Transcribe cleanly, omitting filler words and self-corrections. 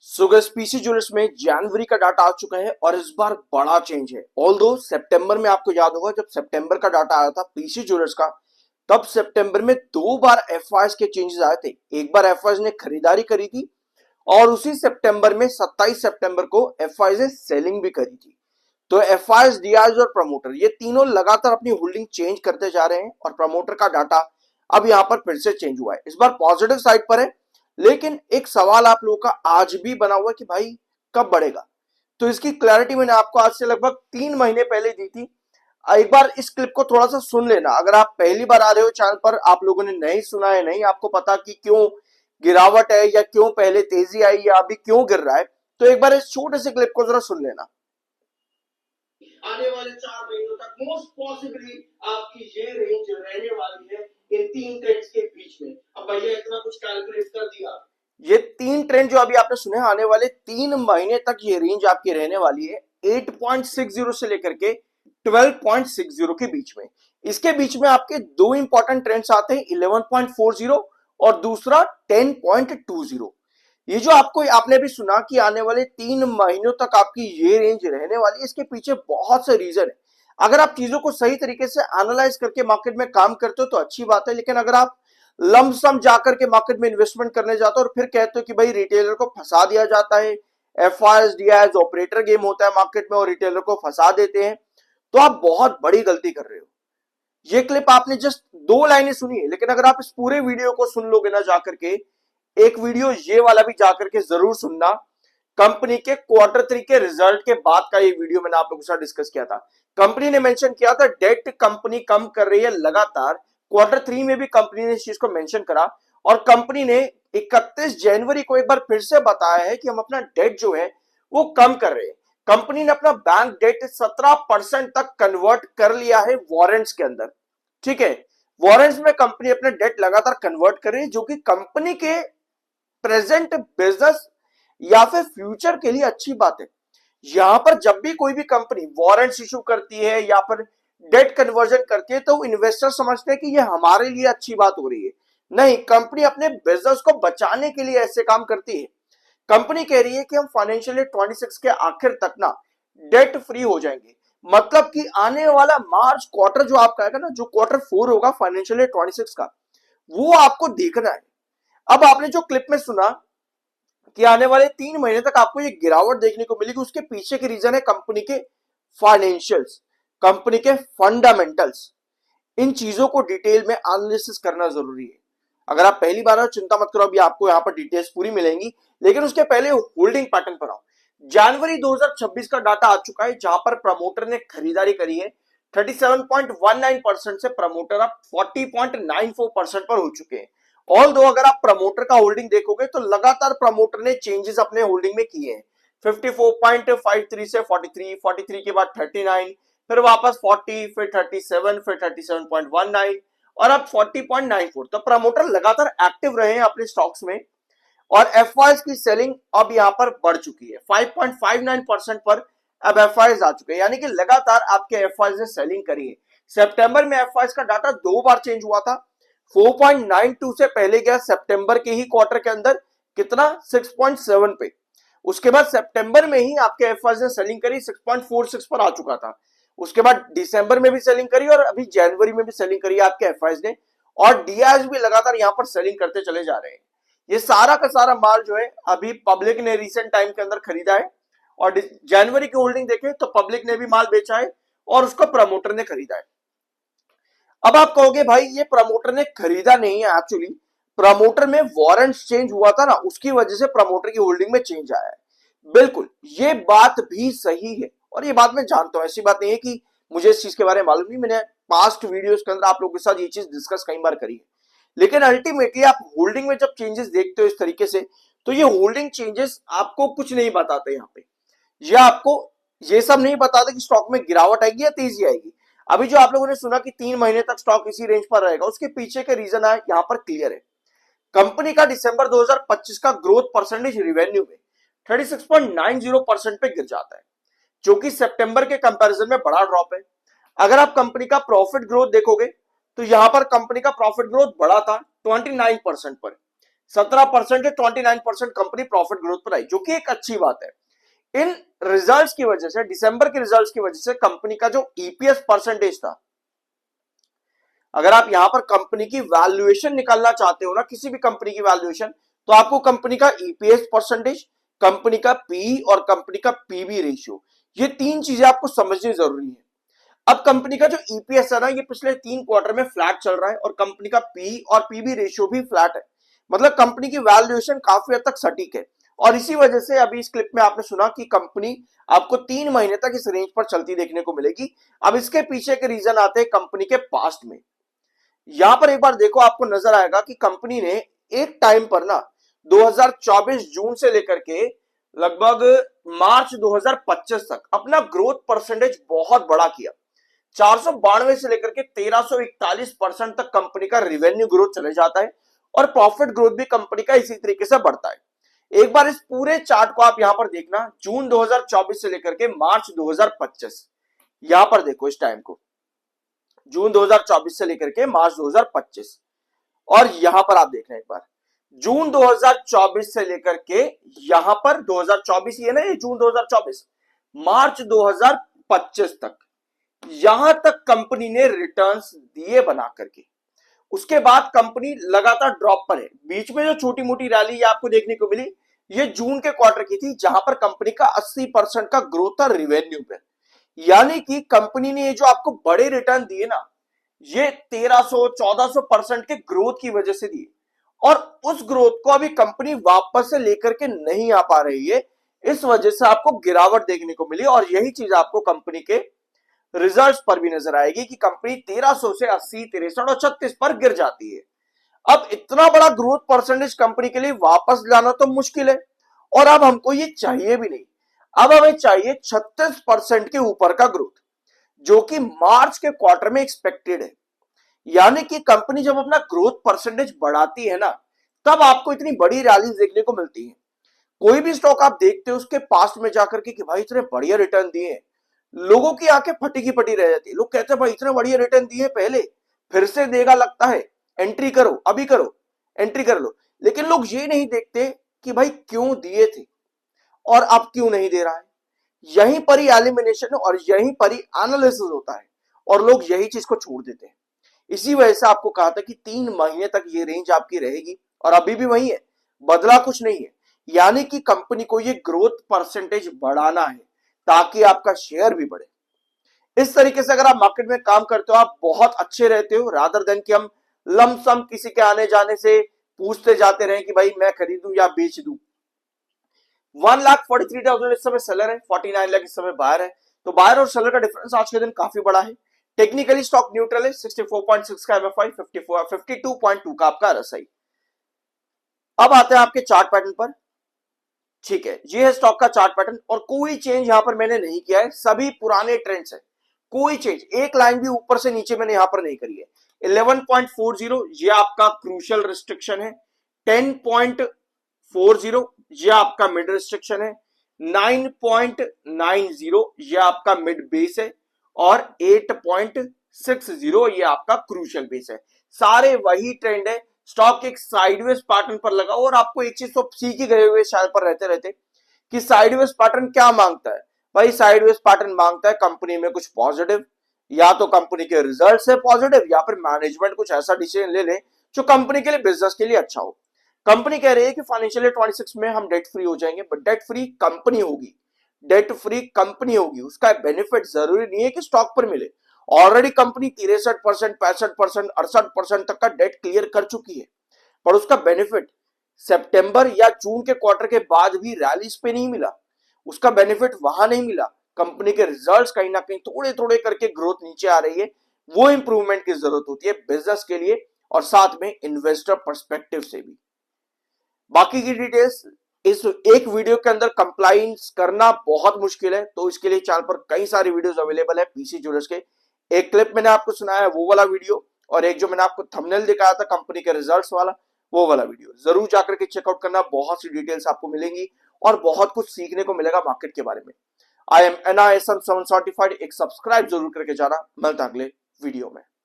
So guys PC jewellers में जनवरी का data आ चुका है और इस बार बड़ा चेंज है। ऑल्दो सितंबर में आपको याद होगा जब सितंबर का डाटा आया था पीसी ज्वेलर्स का, तब सितंबर में दो बार एफआईएस के चेंजेस आए थे। एक बार एफआईएस ने खरीदारी करी थी और उसी सितंबर में 27 सितंबर को एफआईएस ने सेलिंग भी करी थी। तो एफआईएस, डीआईएस और प्रमोटर ये तीनों लगातार अपनी होल्डिंग चेंज करते जा रहे हैं और प्रमोटर का डाटा अब यहां पर फिर से चेंज हुआ है। इस बार पॉजिटिव साइड पर है, लेकिन एक सवाल आप लोगों का आज भी बना हुआ है कि भाई कब बढ़ेगा। तो इसकी क्लैरिटी मैंने आपको आज से लगभग 3 महीने पहले दी थी। एक बार इस क्लिप को थोड़ा सा सुन लेना। अगर आप पहली बार आ रहे हो चैनल पर, आप लोगों ने नहीं सुना है, नहीं आपको पता कि क्यों गिरावट है या क्यों पहले तेजी आई या अभी क्यों गिर रहा है, तो एक बार इस छोटे से क्लिप को जरा सुन लेना। आने वाले 4 महीनों तक मोस्ट पॉसिबली आपकी ये रेंज रहने वाली है इन तीन ट्रेंड्स के बीच में। अब भैया इतना कुछ कैलकुलेट कर दिया। ये तीन ट्रेंड जो अभी आपने सुने, आने वाले 3 महीने तक ये रेंज आपकी रहने वाली है 8.60 से लेकर के 12.60 के बीच में। इसके बीच में आपके दो इंपॉर्टेंट ट्रेंड्स आते हैं, 11.40 और दूसरा 10.20। ये जो आपने भी सुना कि आने वाले 3 महीनों तक आपकी ये रेंज रहने वाली है, इसके पीछे बहुत से रीजन है। अगर आप चीजों को सही तरीके से एनालाइज करके मार्केट में काम करते हो तो अच्छी बात है, लेकिन अगर आप लमसम जाकर के मार्केट में इन्वेस्टमेंट करने जाते हो और फिर कहते हो कि भाई रिटेलर को फंसा दिया जाता है, एफआईएस डीआईएस ऑपरेटर गेम होता है मार्केट में और रिटेलर को फंसा देते हैं, तो आप बहुत बड़ी गलती कर रहे हो। ये क्लिप आपने जस्ट 2 लाइनें सुनी है, लेकिन अगर आप इस पूरे वीडियो को सुन लोगे ना जाकर के, एक वीडियो ये वाला भी जाकर के जरूर सुनना। कंपनी के Q3 के रिजल्ट के बाद का ये वीडियो मैंने आप लोगों के साथ डिस्कस किया था। कंपनी ने मेंशन किया था डेट कंपनी कम कर रही है लगातार। Q3 में भी कंपनी ने इस चीज को मेंशन करा और कंपनी ने 31 जनवरी को एक बार फिर से बताया है कि हम अपना डेट जो है वो कम कर रहे हैं। कंपनी ने अपना बैंक डेट 17% तक कन्वर्ट कर लिया है वारंट्स के अंदर। ठीक है, वारंट्स में कंपनी अपने डेट लगातार कन्वर्ट कर रही है, जो कि कंपनी के प्रेजेंट बिजनेस या फिर फ्यूचर के लिए अच्छी बात है। यहां पर जब भी कोई भी कंपनी वारंट्स इशू करती है या फिर डेट कन्वर्जन करती है तो इन्वेस्टर समझते हैं कि ये हमारे लिए अच्छी बात हो रही है। नहीं, कंपनी अपने बिजनेस को बचाने के लिए ऐसे काम करती है। कंपनी कह रही है कि हम फाइनेंशियल ईयर 26 के आखिर तक ना डेट फ्री हो जाएंगे। मतलब कि आने वाला मार्च क्वार्टर जो आपका आएगा ना, जो Q4 होगा फाइनेंशियल ईयर 26 का, वो आपको देखना है। अब आपने जो क्लिप में सुना कि आने वाले 3 महीने तक आपको ये गिरावट देखने को मिलेगी, उसके पीछे के रीजन है कंपनी के फाइनेंशियल्स, कंपनी के फंडामेंटल्स। इन चीजों को डिटेल में एनालिसिस करना जरूरी है। अगर आप पहली बार हो चिंता मत करो, अभी आपको यहाँ पर डिटेल्स पूरी मिलेंगी, लेकिन उसके पहले होल्डिंग पैटर्न पर आओ। जनवरी 2026 का डाटा आ चुका है जहां पर प्रमोटर ने खरीदारी करी है 37.19% से प्रमोटर अब 40.94% पर हो चुके हैं। ऑल दो अगर आप प्रमोटर का होल्डिंग देखोगे तो लगातार प्रमोटर ने चेंजेस अपने होल्डिंग में किए हैं। 54.53 से 43, 43 के बाद 39, फिर वापस 40, फिर 37, फिर 37.19 और अब 40.94। तो प्रमोटर लगातार एक्टिव रहे हैं अपने स्टॉक्स में और एफआईएस की सेलिंग अब यहां पर बढ़ चुकी है 5.59% पर। अब एफआईएस आ चुके हैं, यानी कि लगातार आपके एफआईएस ने सेलिंग करी है। सितंबर में एफआईएस का डाटा दो बार चेंज हुआ था। 4.92 से पहले गया सितंबर के ही क्वार्टर के अंदर कितना, 6.7 पे। उसके बाद सितंबर में ही आपके एफआईएस ने सेलिंग करी, 6.46 पर आ चुका था। उसके बाद दिसंबर में भी सेलिंग करी और अभी जनवरी में भी सेलिंग करी आपके एफआईएस ने, और डीआईएस भी लगातार यहां पर सेलिंग करते चले जा रहे हैं। ये सारा का सारा माल जो है अभी पब्लिक ने रिसेंट टाइम के अंदर खरीदा है और जनवरी की होल्डिंग देखें तो पब्लिक ने भी माल बेचा है और उसको प्रमोटर ने खरीदा है। अब आप कहोगे भाई ये प्रमोटर ने खरीदा नहीं है, एक्चुअली प्रमोटर में वारंट्स चेंज हुआ था ना, उसकी वजह से प्रमोटर की होल्डिंग में चेंज आया है। बिल्कुल, ये बात भी सही है और ये बात मैं जानता हूं। ऐसी बात नहीं है कि मुझे इस चीज के बारे में मालूम नहीं, मैंने पास्ट वीडियोस के अंदर आप लोगों के साथ ये चीज डिस्कस कई बार करी है। लेकिन अल्टीमेटली आप होल्डिंग में जब चेंजेस देखते हो इस तरीके से, तो ये होल्डिंग चेंजेस आपको कुछ नहीं बताते। यहाँ पे ये आपको ये सब नहीं बताते कि स्टॉक में गिरावट आएगी या तेजी आएगी। अभी जो आप लोगों ने सुना कि 3 महीने तक स्टॉक इसी रेंज पर रहेगा, उसके पीछे के रीजन है यहाँ पर क्लियर है। कंपनी का दिसंबर 2025 का ग्रोथ परसेंटेज रिवेन्यू में 36.90% पे गिर जाता है, जो कि सितंबर के कंपैरिजन में बड़ा ड्रॉप है। अगर आप कंपनी का प्रॉफिट ग्रोथ देखोगे तो यहां पर कंपनी का प्रॉफिट ग्रोथ बढ़ा था 29% पर, 17% या 29% कंपनी प्रॉफिट ग्रोथ पर आई, जो कि एक अच्छी बात है। इन रिजल्ट्स की वजह से, दिसंबर के रिजल्ट्स की वजह से कंपनी का जो ईपीएस परसेंटेज था, अगर आप यहां पर कंपनी की वैल्यूएशन निकालना चाहते हो ना, किसी भी कंपनी की वैल्यूएशन, तो आपको कंपनी का ईपीएस परसेंटेज, कंपनी का पी और कंपनी का पीबी रेशियो, ये तीन चीजें आपको समझनी जरूरी है। अब कंपनी का जो ईपीएस है ना, ये पिछले 3 क्वार्टर में फ्लैट चल रहा है और कंपनी का पी और पीबी रेशियो भी फ्लैट है, मतलब कंपनी की वैल्यूएशन काफी हद तक सटीक है। और इसी वजह से अभी इस क्लिप में आपने सुना कि कंपनी आपको 3 महीने तक इस रेंज पर चलती देखने को मिलेगी। अब इसके पीछे के रीजन आते हैं कंपनी के पास्ट में। यहां पर एक बार देखो, आपको नजर आएगा कि कंपनी ने एक टाइम पर ना 2024 जून से लेकर के लगभग मार्च 2025 तक अपना ग्रोथ परसेंटेज बहुत बड़ा किया। 492 से लेकर के 1341% तक कंपनी का रेवेन्यू ग्रोथ चले जाता है और प्रॉफिट ग्रोथ भी कंपनी का इसी तरीके से बढ़ता है। एक बार इस पूरे चार्ट को आप यहां पर देखना, जून 2024 से लेकर के मार्च 2025, यहां पर देखो इस टाइम को, जून 2024 से लेकर के मार्च 2025, और यहां पर आप देख रहे हैं एक बार जून 2024 से लेकर के यहां पर 2024 ये ना, ये जून 2024 मार्च 2025 तक, यहां तक कंपनी ने रिटर्न्स दिए बना करके। उसके बाद कंपनी लगातार ड्रॉप पर है। बीच में जो छोटी मोटी रैली आपको देखने को मिली, ये जून के क्वार्टर की थी, जहां पर कंपनी का 80% का ग्रोथ था रेवेन्यू पे। यानी कि कंपनी ने ये जो आपको बड़े रिटर्न दिए ना, ये 1300-1400% के ग्रोथ की वजह से दिए, और उस ग्रोथ को अभी कंपनी वापस से लेकर के नहीं आ पा रही है। इस वजह से आपको गिरावट देखने को मिली, और यही चीज आपको कंपनी के रिजल्ट्स पर भी नजर आएगी कि कंपनी 1300 से 80, 63 और 36 पर गिर जाती है। अब इतना बड़ा ग्रोथ परसेंटेज कंपनी के लिए वापस लाना तो मुश्किल है, और अब हमको ये चाहिए भी नहीं। अब हमें चाहिए 36% के ऊपर का ग्रोथ, जो कि मार्च के क्वार्टर में एक्सपेक्टेड है। यानी कि कंपनी जब अपना ग्रोथ परसेंटेज बढ़ाती है ना, तब आपको इतनी बड़ी रैली देखने को मिलती है। कोई भी स्टॉक आप देखते हो उसके पास्ट में जाकर के कि भाई इतने बढ़िया रिटर्न दिए हैं, लोगों की आंखें फटी की फटी रह जाती है। लोग कहते हैं भाई इतने बढ़िया रिटर्न दिए पहले, फिर से देगा लगता है, एंट्री करो, अभी करो, एंट्री कर लो। लेकिन लोग ये नहीं देखते कि भाई क्यों दिए थे और अब क्यों नहीं दे रहा है। यहीं पर ही एलिमिनेशन और यहीं पर ही एनालिसिस होता है, और लोग यही चीज को छोड़ देते हैं। इसी वजह से आपको कहा था कि 3 महीने तक ये रेंज आपकी रहेगी, और अभी भी वही है, बदला कुछ नहीं है। यानी कि कंपनी को ये ग्रोथ परसेंटेज बढ़ाना है ताकि आपका शेयर भी बढ़े। इस तरीके से अगर आप मार्केट में काम करते हो, आप बहुत अच्छे रहते हो, रादर देन कि हम लमसम किसी के आने जाने से पूछते जाते रहे कि भाई मैं खरीदूं या बेच दूं। 1,43,000 इस समय सेलर है, 49 लाख इस समय बायर है। तो बायर और सेलर का डिफरेंस आज के दिन काफी बड़ा है। टेक्निकली स्टॉक न्यूट्रल है, 64.6 का एमएफआई, 52.2 का आपका RSI। अब आते हैं आपके चार्ट पैटर्न पर। ठीक है, ये है स्टॉक का चार्ट पैटर्न, और कोई चेंज यहां पर मैंने नहीं किया है, सभी पुराने ट्रेंड्स है। कोई चेंज, एक लाइन भी ऊपर से नीचे मैंने यहां पर नहीं करी है। 11.40 ये आपका क्रूशियल रिस्ट्रिक्शन है, 10.40 ये आपका मिड रिस्ट्रिक्शन है, 9.90 ये आपका मिड बेस है, और 8.60 ये आपका क्रूशियल बेस है। सारे वही ट्रेंड है। स्टॉक एक साइडवेज पैटर्न पर लगा, और आपको एक चीज तो सीख ही गए हुए शायद पर रहते रहते कि साइडवेज पैटर्न क्या मांगता है। भाई साइडवेज पैटर्न मांगता है कंपनी में कुछ पॉजिटिव, या तो कंपनी के रिजल्ट से पॉजिटिव, या फिर मैनेजमेंट कुछ ऐसा डिसीजन ले ले जो कंपनी के लिए, बिजनेस के लिए अच्छा हो। कंपनी कह रही है कि फाइनेंशियल ईयर 26 में हम डेट फ्री हो जाएंगे, बट डेट फ्री कंपनी होगी, डेट फ्री कंपनी होगी। उसका बेनिफिट जरूरी नहीं है कि स्टॉक पर मिले। ऑलरेडी कंपनी 63%, 65%, 68% तक का डेट क्लियर कर चुकी है, पर उसका बेनिफिट सितंबर या जून के क्वार्टर के बाद भी रैलीज पे नहीं मिला। उसका बेनिफिट वहां नहीं मिला। कंपनी के रिजल्ट्स कहीं ना कहीं थोड़े थोड़े करके ग्रोथ नीचे आ रही है। वो इंप्रूवमेंट की जरूरत होती है बिजनेस के लिए, और साथ में इन्वेस्टर पर्सपेक्टिव से भी। बाकी की डिटेल्स इस एक वीडियो के अंदर कंप्लाइंस करना बहुत मुश्किल है, तो इसके लिए चैनल पर कई सारी वीडियोस अवेलेबल है पीसी ज्वेलर्स के। एक क्लिप मैंने आपको सुनाया है वो वाला वीडियो, और एक जो मैंने आपको थंबनेल दिखाया था कंपनी के रिजल्ट्स वाला, वो वाला वीडियो जरूर जाकर के चेकआउट करना। बहुत सी डिटेल्स आपको मिलेंगी और बहुत कुछ सीखने को मिलेगा मार्केट के बारे में। आई एम NISM 7 सर्टिफाइड, एक सब्सक्राइब जरूर करके जाना। मिलता अगले वीडियो में।